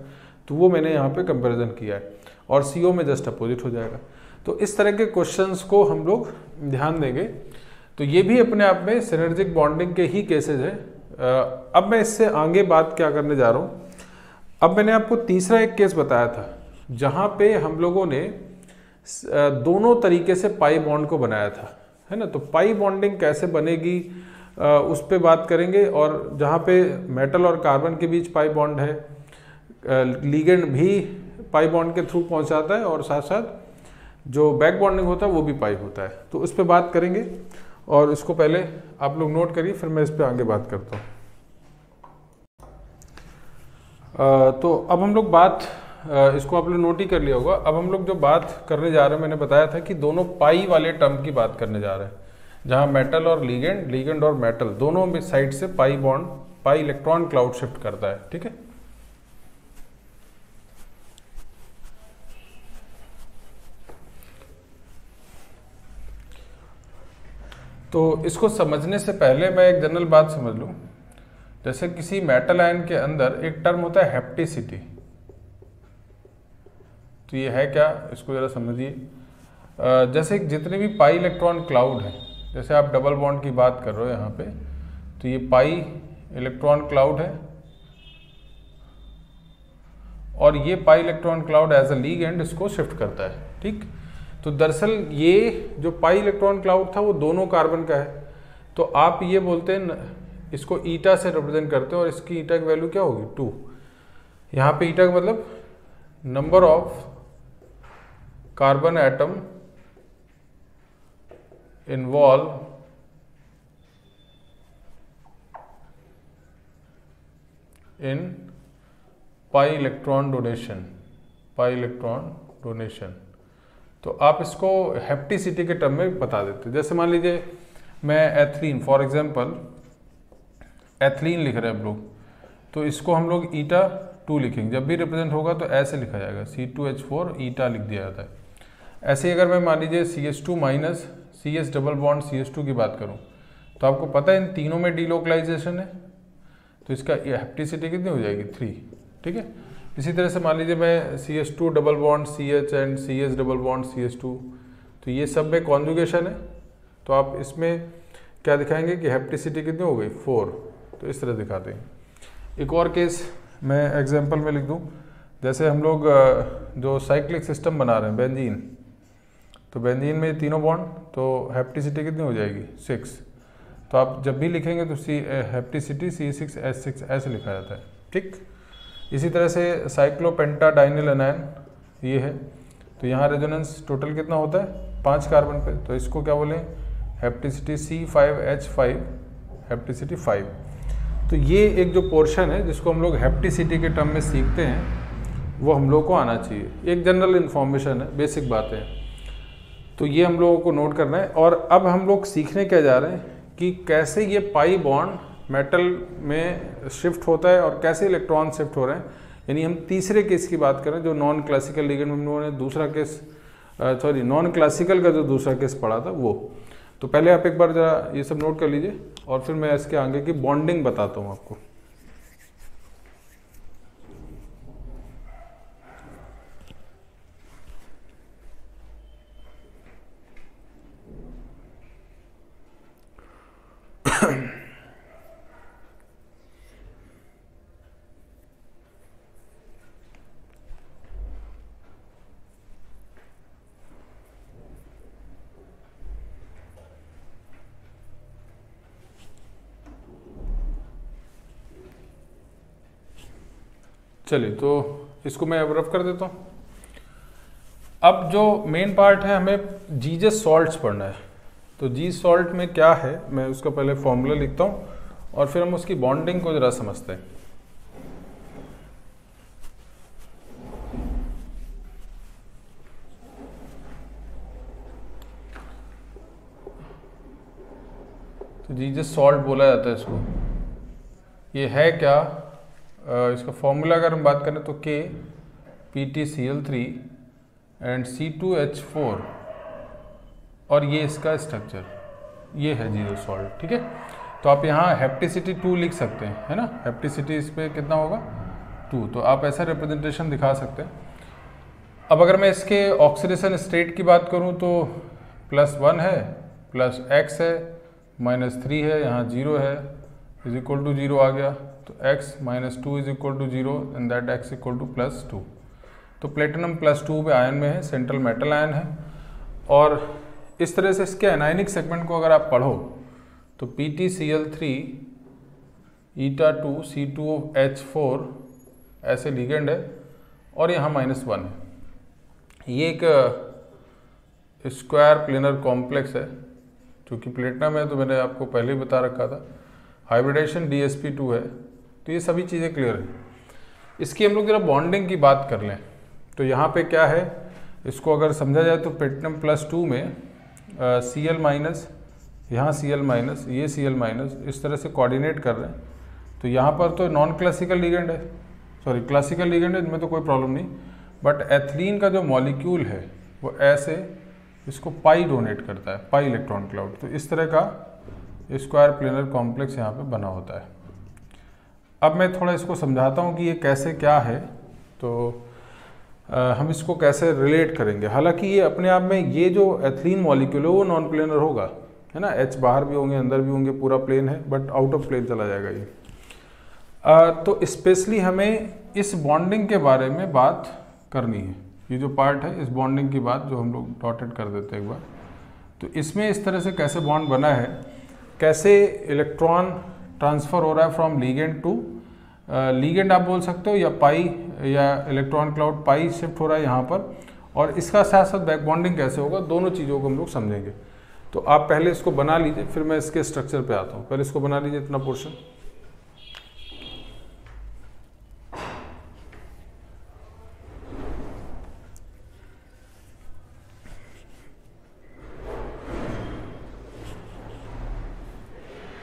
तो वो मैंने यहाँ पे कंपैरिजन किया है, और CO में जस्ट अपोजिट हो जाएगा। तो इस तरह के क्वेश्चंस को हम लोग ध्यान देंगे। तो ये भी अपने आप में सिनर्जिक बॉन्डिंग के ही केसेस है। अब मैं इससे आगे बात क्या करने जा रहा हूँ, अब मैंने आपको तीसरा एक केस बताया था जहाँ पे हम लोगों ने दोनों तरीके से पाई बॉन्ड को बनाया था, है ना। तो पाई बॉन्डिंग कैसे बनेगी उस पर बात करेंगे, और जहाँ पे मेटल और कार्बन के बीच पाई बॉन्ड है, लिगेंड भी पाई बॉन्ड के थ्रू पहुँचाता है, और साथ साथ जो बैक बॉन्डिंग होता है वो भी पाई होता है। तो उस पर बात करेंगे, और इसको पहले आप लोग नोट करिए, फिर मैं इस पर आगे बात करता हूँ। तो अब हम लोग बात, इसको आप लोग नोट ही कर लिया होगा। अब हम लोग जो बात करने जा रहे हैं, मैंने बताया था कि दोनों पाई वाले टर्म की बात करने जा रहे हैं, जहाँ मेटल और लिगेंड और मेटल दोनों भी साइड से पाई बॉन्ड, पाई इलेक्ट्रॉन क्लाउड शिफ्ट करता है। ठीक है, तो इसको समझने से पहले मैं एक जनरल बात समझ लूँ। जैसे किसी मेटल आयन के अंदर एक टर्म होता है हेप्टिसिटी, तो ये है क्या, इसको जरा समझिए। जैसे जितने भी पाई इलेक्ट्रॉन क्लाउड हैं, जैसे आप डबल बॉन्ड की बात कर रहे हो यहाँ पे, तो ये पाई इलेक्ट्रॉन क्लाउड है, और ये pi electron cloud as a ligand इसको शिफ्ट करता है। ठीक, तो दरअसल ये जो पाई इलेक्ट्रॉन क्लाउड था वो दोनों कार्बन का है। तो आप ये बोलते हैं, इसको ईटा से रिप्रेजेंट करते हैं, और इसकी ईटा की वैल्यू क्या होगी, 2। यहाँ पे ईटा का मतलब number of carbon atom involve in pi electron donation. तो आप इसको हेप्टिसिटी के टर्म में बता देते हैं। जैसे मान लीजिए मैं एथलीन, फॉर एग्जांपल एथिलीन लिख रहे हैं हम लोग, तो इसको हम लोग ईटा 2 लिखेंगे। जब भी रिप्रेजेंट होगा तो ऐसे लिखा जाएगा, C2H4 ईटा लिख दिया जाता है। ऐसे ही अगर मैं मान लीजिए CH2 minus CS double bond CH2 की बात करूं, तो आपको पता है इन तीनों में डीलोकलाइजेशन है, तो इसका हेप्टिसिटी कितनी हो जाएगी 3, ठीक है। इसी तरह से मान लीजिए मैं CH2 double bond CH and CS double bond CH2, तो ये सब में कॉन्जुगेशन है, तो आप इसमें क्या दिखाएंगे कि हेप्टिसिटी कितनी हो गई 4, तो इस तरह दिखाते हैं। एक और केस मैं एग्जांपल में लिख दूं, जैसे हम लोग जो साइक्लिक सिस्टम बना रहे हैं बेंजीन, तो बेंजीन में तीनों बॉन्ड, तो हेप्टिसिटी कितनी हो जाएगी 6, तो आप जब भी लिखेंगे तो हेप्टिसिटी C6H6 ऐसे लिखा जाता है, ठीक। इसी तरह से साइक्लोपेंटाडाइनिल एनायन ये है, तो यहाँ रेजोनेंस टोटल कितना होता है 5 कार्बन पे, तो इसको क्या बोलें हेप्टिसिटी C5H5, हेप्टिसिटी 5। तो ये एक जो पोर्शन है जिसको हम लोग हेप्टिसिटी के टर्म में सीखते हैं, वो हम लोग को आना चाहिए। एक जनरल इन्फॉर्मेशन है, बेसिक बातें हैं, तो ये हम लोगों को नोट करना है। और अब हम लोग सीखने क्या जा रहे हैं कि कैसे ये पाई बॉन्ड मेटल में शिफ्ट होता है और कैसे इलेक्ट्रॉन शिफ्ट हो रहे हैं। यानी हम तीसरे केस की बात करें, जो नॉन क्लासिकल लिगेंड हम लोगों ने दूसरा केस, सॉरी नॉन क्लासिकल का जो दूसरा केस पढ़ा था वो। तो पहले आप एक बार जरा ये सब नोट कर लीजिए और फिर मैं इसके आगे की बॉन्डिंग बताता हूँ आपको। चलिए, तो इसको मैं अब रफ कर देता हूँ। अब जो मेन पार्ट है, हमें जीजस सॉल्ट्स पढ़ना है। तो जी सॉल्ट में क्या है, मैं उसका पहले फॉर्मूला लिखता हूँ और फिर हम उसकी बॉन्डिंग को जरा समझते हैं। तो जीजस सॉल्ट बोला जाता है इसको। ये है क्या, इसका फॉर्मूला अगर हम बात करें तो KPtCl3 एंड C2H4, और ये इसका स्ट्रक्चर, ये है जीरो सॉल्ट, ठीक है। तो आप यहाँ हेप्टिसिटी 2 लिख सकते हैं, है ना। हेप्टिसिटी इस पर कितना होगा 2, तो आप ऐसा रिप्रेजेंटेशन दिखा सकते हैं। अब अगर मैं इसके ऑक्सीडेशन स्टेट की बात करूँ तो +1 है, +x है, -3 है, यहाँ 0 है, इज इक्वल टू 0 आ गया, तो x - 2 is equal to 0 and that x equal to +2। तो प्लेटिनम +2 पे आयन में है, सेंट्रल मेटल आयन है। और इस तरह से इसके एनायनिक सेगमेंट को अगर आप पढ़ो तो PtCl3 𝜂2 C2H4 ऐसे लिगेंड है और यहाँ -1 है। ये एक स्क्वायर प्लेनर कॉम्प्लेक्स है, क्योंकि प्लेटिनम है तो मैंने आपको पहले ही बता रखा था। हाइब्रिडेशन DsP2 है, तो ये सभी चीज़ें क्लियर है। इसकी हम लोग जरा बॉन्डिंग की बात कर लें तो यहाँ पे क्या है, इसको अगर समझा जाए तो प्लेटिनम +2 में Cl-, यहाँ Cl-, ये Cl-, इस तरह से कोऑर्डिनेट कर रहे हैं। तो यहाँ पर तो नॉन क्लासिकल लिगेंड है, सॉरी क्लासिकल लिगेंड है, इनमें तो कोई प्रॉब्लम नहीं, बट एथिलीन का जो मॉलिक्यूल है वो ऐसे इसको पाई डोनेट करता है, पाई इलेक्ट्रॉन क्लाउड। तो इस तरह का स्क्वायर प्लेनर कॉम्प्लेक्स यहाँ पे बना होता है। अब मैं थोड़ा इसको समझाता हूँ कि ये कैसे क्या है, तो हम इसको कैसे रिलेट करेंगे। हालांकि ये अपने आप में, ये जो एथिलीन मॉलिक्यूल है वो नॉन प्लेनर होगा, है ना। H बाहर भी होंगे, अंदर भी होंगे, पूरा प्लेन है, बट आउट ऑफ प्लेन चला जाएगा ये। तो स्पेशली हमें इस बॉन्डिंग के बारे में बात करनी है। ये जो पार्ट है, इस बॉन्डिंग की बात जो हम लोग डॉटेड कर देते हैं एक बार, तो इसमें इस तरह से कैसे बॉन्ड बना है, कैसे इलेक्ट्रॉन ट्रांसफ़र हो रहा है फ्रॉम लीगेंड टू लीगेंड आप बोल सकते हो, या पाई या इलेक्ट्रॉन क्लाउड पाई शिफ्ट हो रहा है यहाँ पर, और इसका साथ साथ बैक बॉन्डिंग कैसे होगा, दोनों चीज़ों को हम लोग समझेंगे। तो आप पहले इसको बना लीजिए, फिर मैं इसके स्ट्रक्चर पे आता हूँ। पहले इसको बना लीजिए इतना पोर्शन।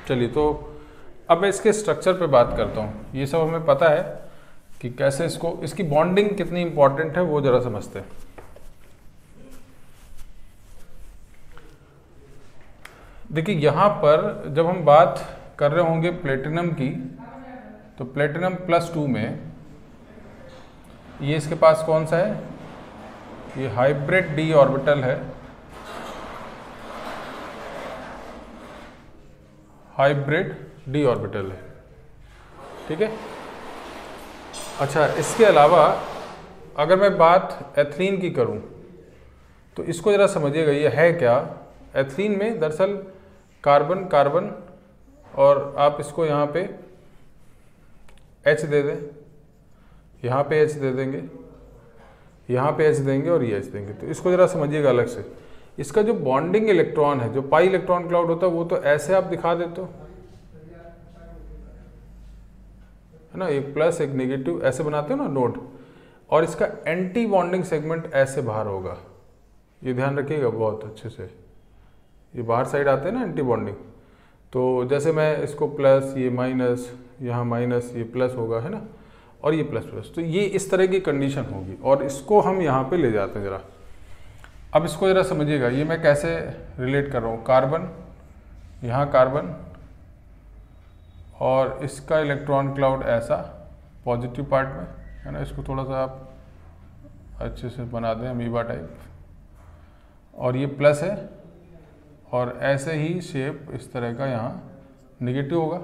चलिए, तो अब मैं इसके स्ट्रक्चर पे बात करता हूँ। ये सब हमें पता है कि कैसे इसकी बॉन्डिंग कितनी इंपॉर्टेंट है वो जरा समझते हैं। देखिए यहाँ पर जब हम बात कर रहे होंगे प्लेटिनम की, तो प्लेटिनम +2 में ये इसके पास कौन सा है, ये हाइब्रिड d ऑर्बिटल है, हाइब्रिड d ऑर्बिटल है, ठीक है। अच्छा, इसके अलावा अगर मैं बात एथिलीन की करूं तो इसको जरा समझिएगा, ये है क्या। एथिलीन में दरअसल कार्बन कार्बन, और आप इसको यहाँ पे H दे दें, यहाँ पे H दे देंगे, यहाँ पे H देंगे और ये H देंगे। तो इसको जरा समझिएगा अलग से। इसका जो बॉन्डिंग इलेक्ट्रॉन है, जो पाई इलेक्ट्रॉन क्लाउड होता है, वो तो ऐसे आप दिखा देते हो, है ना, एक प्लस एक नेगेटिव ऐसे बनाते हो ना नोट, और इसका एंटी बॉन्डिंग सेगमेंट ऐसे बाहर होगा। ये ध्यान रखिएगा बहुत अच्छे से, ये बाहर साइड आते हैं ना एंटी बॉन्डिंग। तो जैसे मैं इसको प्लस, ये माइनस, यहाँ माइनस, ये प्लस होगा, है ना, और ये प्लस प्लस, तो ये इस तरह की कंडीशन होगी, और इसको हम यहाँ पे ले जाते हैं जरा। अब इसको जरा समझिएगा, ये मैं कैसे रिलेट कर रहा हूँ। कार्बन, यहाँ कार्बन, और इसका इलेक्ट्रॉन क्लाउड ऐसा पॉजिटिव पार्ट में, है ना, इसको थोड़ा सा आप अच्छे से बना दें अमीबा टाइप, और ये प्लस है, और ऐसे ही शेप इस तरह का यहाँ निगेटिव होगा।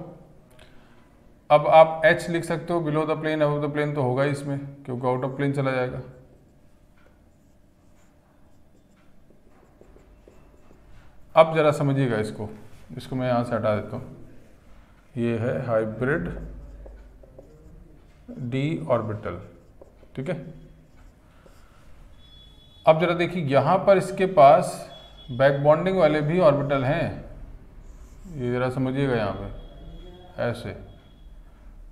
अब आप H लिख सकते हो, below the plane above the plane तो होगा ही इसमें, क्योंकि आउट ऑफ प्लेन चला जाएगा। अब जरा समझिएगा इसको मैं यहाँ से हटा देता हूँ। ये है हाइब्रिड d ऑर्बिटल, ठीक है। अब जरा देखिए, यहाँ पर इसके पास बैक बॉन्डिंग वाले भी ऑर्बिटल हैं, ये जरा समझिएगा यहाँ पे ऐसे।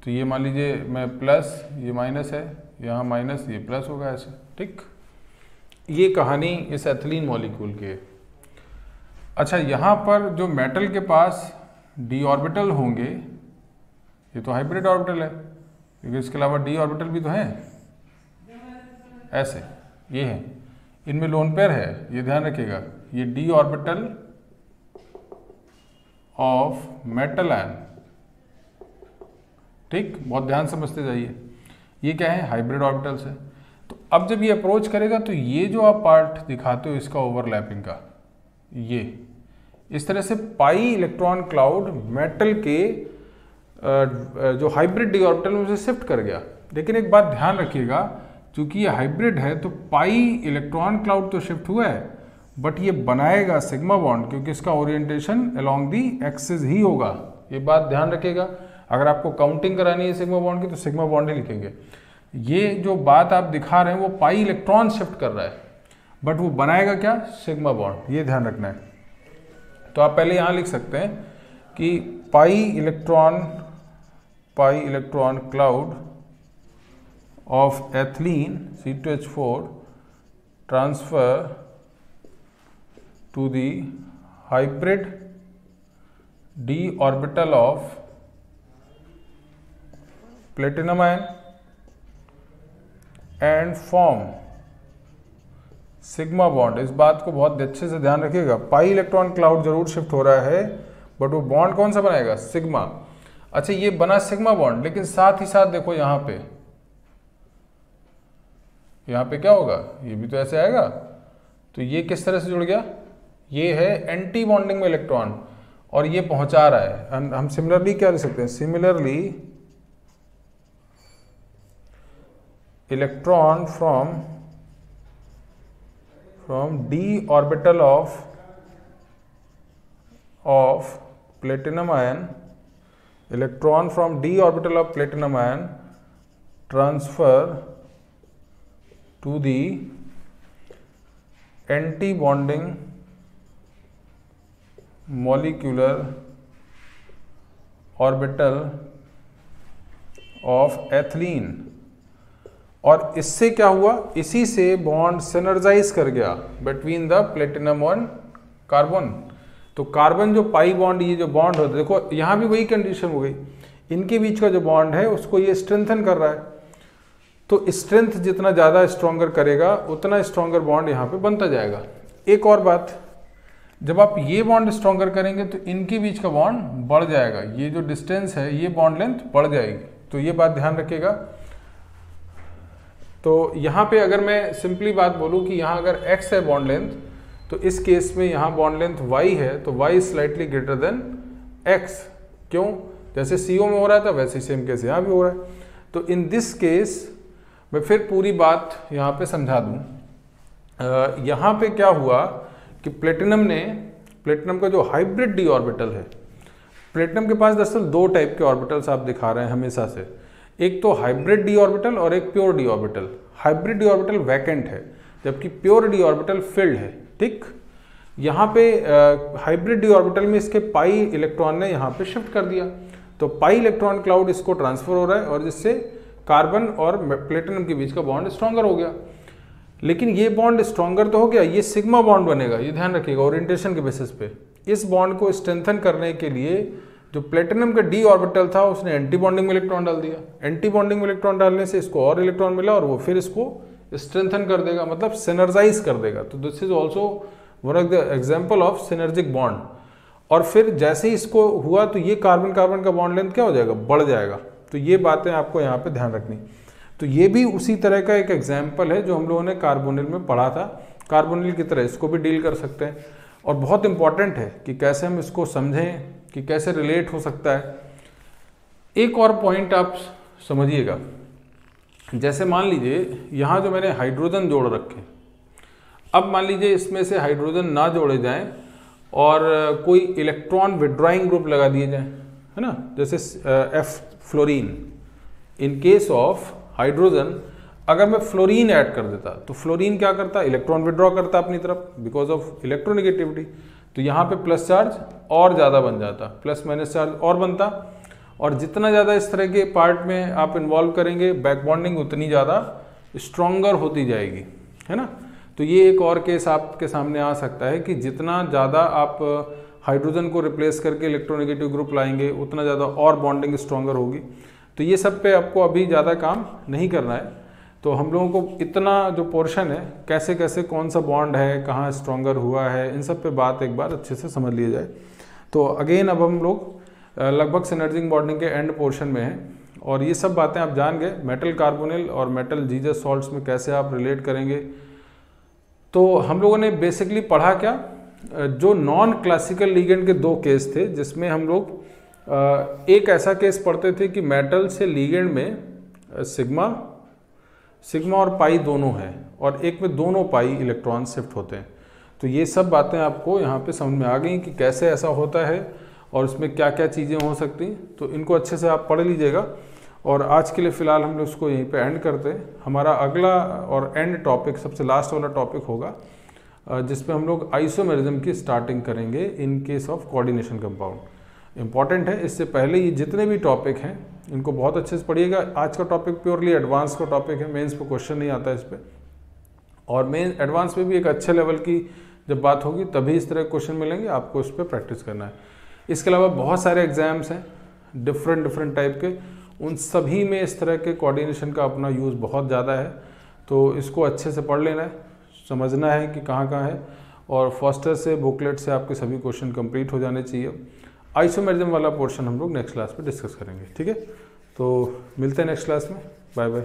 तो ये मान लीजिए मैं प्लस, ये माइनस है, यहाँ माइनस, ये प्लस होगा ऐसे, ठीक। ये कहानी इस एथिलीन मॉलिक्यूल की है। अच्छा, यहाँ पर जो मेटल के पास d ऑर्बिटल होंगे, ये तो हाइब्रिड ऑर्बिटल है, क्योंकि इसके अलावा d ऑर्बिटल भी तो हैं ऐसे, ये है, इनमें लोन पेयर है, ये ध्यान रखिएगा। ये d orbital of metal ion, ठीक, बहुत ध्यान समझते जाइए। ये क्या है, हाइब्रिड ऑर्बिटल्स है। तो अब जब ये अप्रोच करेगा तो ये जो आप पार्ट दिखाते हो इसका ओवरलैपिंग का, ये इस तरह से पाई इलेक्ट्रॉन क्लाउड मेटल के जो हाइब्रिड d ऑर्बिटल में उसे शिफ्ट कर गया। लेकिन एक बात ध्यान रखिएगा, चूंकि ये हाइब्रिड है तो पाई इलेक्ट्रॉन क्लाउड तो शिफ्ट हुआ है, बट ये बनाएगा सिग्मा बॉन्ड, क्योंकि इसका ओरिएंटेशन अलोंग दी एक्सिस ही होगा। ये बात ध्यान रखिएगा। अगर आपको काउंटिंग करानी है सिग्मा बॉन्ड की तो सिग्मा बॉन्ड ही लिखेंगे। ये जो बात आप दिखा रहे हैं वो पाई इलेक्ट्रॉन शिफ्ट कर रहा है, बट वो बनाएगा क्या, सिग्मा बॉन्ड, ये ध्यान रखना है। तो आप पहले यहाँ लिख सकते हैं कि pi electron cloud of ethylene C2H4 transfer to the hybrid d orbital of platinum ion and form sigma bond. इस बात को बहुत अच्छे से ध्यान रखिएगा, पाई इलेक्ट्रॉन क्लाउड जरूर शिफ्ट हो रहा है, बट वो बॉन्ड कौन सा बनाएगा, सिग्मा। अच्छा, ये बना सिग्मा बॉन्ड, लेकिन साथ ही साथ देखो यहाँ पे क्या होगा, ये भी तो ऐसे आएगा। तो ये किस तरह से जुड़ गया, ये है एंटी बॉन्डिंग में इलेक्ट्रॉन, और ये पहुंचा रहा है। हम सिमिलरली क्या लिख सकते हैं, similarly electron from d orbital of platinum ion, electron from d orbital of platinum ion transfer to the anti bonding molecular orbital of ethylene। और इससे क्या हुआ, इसी से बॉन्ड सिनर्जाइज कर गया बिटवीन द प्लेटिनम और कार्बन। तो कार्बन जो पाई बॉन्ड, ये जो बॉन्ड होता है, देखो यहाँ भी वही कंडीशन हो गई, इनके बीच का जो बॉन्ड है उसको ये स्ट्रेंथन कर रहा है, तो स्ट्रेंथ जितना ज़्यादा स्ट्रॉन्गर करेगा उतना स्ट्रॉन्गर बॉन्ड यहाँ पे बनता जाएगा। एक और बात, जब आप ये बॉन्ड स्ट्रॉन्गर करेंगे तो इनके बीच का बॉन्ड बढ़ जाएगा, ये जो डिस्टेंस है ये बॉन्ड लेंथ बढ़ जाएगी, तो ये बात ध्यान रखिएगा। तो यहाँ पे अगर मैं सिंपली बात बोलूँ कि यहाँ अगर x है बॉन्ड लेंथ, तो इस केस में यहाँ बॉन्ड लेंथ y है, तो y slightly greater than x। क्यों? जैसे CO में हो रहा था वैसे सेम केस यहाँ भी हो रहा है। तो इन दिस केस मैं फिर पूरी बात यहाँ पे समझा दूँ। यहाँ पे क्या हुआ कि प्लेटिनम का जो हाइब्रिड डी ऑर्बिटल है, प्लेटिनम के पास दरअसल दो टाइप के ऑर्बिटल्स आप दिखा रहे हैं हमेशा से, एक तो हाइब्रिड डी ऑर्बिटल और एक pure D orbital. Hybrid D orbital vacant है जबकि प्योर डी ऑर्बिटल फिल्ड है। ठीक, यहाँ पे हाइब्रिड डी ऑर्बिटल में इसके पाई इलेक्ट्रॉन ने यहाँ पे शिफ्ट कर दिया, तो पाई इलेक्ट्रॉन क्लाउड इसको ट्रांसफर हो रहा है और जिससे कार्बन और प्लेटिनम के बीच का बॉन्ड स्ट्रॉन्गर हो गया। लेकिन ये बॉन्ड स्ट्रॉन्गर तो हो गया, ये सिग्मा बॉन्ड बनेगा, ये ध्यान रखिएगा ओरिएंटेशन के बेसिस पे। इस बॉन्ड को स्ट्रेंथन करने के लिए जो प्लेटिनम का डी ऑर्बिटल था उसने एंटी बॉन्डिंग में इलेक्ट्रॉन डाल दिया। एंटी बॉन्डिंग में इलेक्ट्रॉन डालने से इसको और इलेक्ट्रॉन मिला और वो फिर इसको स्ट्रेंथन कर देगा, मतलब सिनर्जाइज कर देगा। तो this is also one of the example of synergic bond. और फिर जैसे ही इसको हुआ तो ये कार्बन कार्बन का बॉन्ड लेंथ क्या हो जाएगा, बढ़ जाएगा। तो ये बातें आपको यहाँ पे ध्यान रखनी। तो ये भी उसी तरह का एक एग्जाम्पल है जो हम लोगों ने कार्बोनिल में पढ़ा था। कार्बोनिल की तरह इसको भी डील कर सकते हैं और बहुत इंपॉर्टेंट है कि कैसे हम इसको समझें, कि कैसे रिलेट हो सकता है। एक और पॉइंट आप समझिएगा, जैसे मान लीजिए यहाँ जो मैंने हाइड्रोजन जोड़ रखे, अब मान लीजिए इसमें से हाइड्रोजन ना जोड़े जाएं और कोई इलेक्ट्रॉन विड्रॉइंग ग्रुप लगा दिए जाएं, है ना, जैसे F fluorine. In case of hydrogen अगर मैं फ्लोरीन ऐड कर देता तो फ्लोरीन क्या करता, इलेक्ट्रॉन विड्रॉ करता अपनी तरफ बिकॉज ऑफ इलेक्ट्रोनेगेटिविटी। तो यहाँ पे प्लस चार्ज और ज़्यादा बन जाता, प्लस माइनस चार्ज और बनता, और जितना ज़्यादा इस तरह के पार्ट में आप इन्वॉल्व करेंगे बैक बॉन्डिंग उतनी ज़्यादा स्ट्रॉन्गर होती जाएगी, है ना। तो ये एक और केस आपके सामने आ सकता है कि जितना ज़्यादा आप हाइड्रोजन को रिप्लेस करके इलेक्ट्रोनेगेटिव ग्रुप लाएंगे उतना ज़्यादा और बॉन्डिंग स्ट्रॉन्गर होगी। तो ये सब पे आपको अभी ज़्यादा काम नहीं करना है। तो हम लोगों को इतना जो पोर्शन है, कैसे कैसे कौन सा बॉन्ड है, कहाँ स्ट्रॉन्गर हुआ है, इन सब पे बात एक बार अच्छे से समझ लिया जाए। तो अगेन अब हम लोग लगभग सिनर्जिक बॉन्डिंग के एंड पोर्शन में हैं और ये सब बातें आप जान गए। मेटल कार्बोनिल और मेटल जीजस सॉल्ट्स में कैसे आप रिलेट करेंगे। तो हम लोगों ने बेसिकली पढ़ा क्या, जो नॉन क्लासिकल लिगेंड के दो केस थे, जिसमें हम लोग एक ऐसा केस पढ़ते थे कि मेटल से लिगेंड में सिग्मा और पाई दोनों है और एक में दोनों पाई इलेक्ट्रॉन शिफ्ट होते हैं। तो ये सब बातें आपको यहाँ पे समझ में आ गई कि कैसे ऐसा होता है और उसमें क्या क्या चीज़ें हो सकती। तो इनको अच्छे से आप पढ़ लीजिएगा। और आज के लिए फ़िलहाल हम लोग इसको यहीं पे एंड करते हैं। हमारा अगला और एंड टॉपिक, सबसे लास्ट वाला टॉपिक होगा जिसमें हम लोग आइसोमेरिज्म की स्टार्टिंग करेंगे in case of coordination compound. Important है, इससे पहले ये जितने भी टॉपिक हैं इनको बहुत अच्छे से पढ़िएगा। आज का टॉपिक प्योरली एडवांस का टॉपिक है, मेंस पे क्वेश्चन नहीं आता इस पर, और मेन एडवांस में भी एक अच्छे लेवल की जब बात होगी तभी इस तरह के क्वेश्चन मिलेंगे, आपको इस पर प्रैक्टिस करना है। इसके अलावा बहुत सारे एग्जाम्स हैं डिफरेंट टाइप के, उन सभी में इस तरह के कोऑर्डिनेशन का अपना यूज़ बहुत ज़्यादा है। तो इसको अच्छे से पढ़ लेना है, समझना है कि कहाँ कहाँ है, और फॉस्टर से बुकलेट से आपके सभी क्वेश्चन कंप्लीट हो जाने चाहिए। आइसोमेरिज्म वाला पोर्शन हम लोग नेक्स्ट क्लास में डिस्कस करेंगे, ठीक है। तो मिलते हैं नेक्स्ट क्लास में, बाय बाय।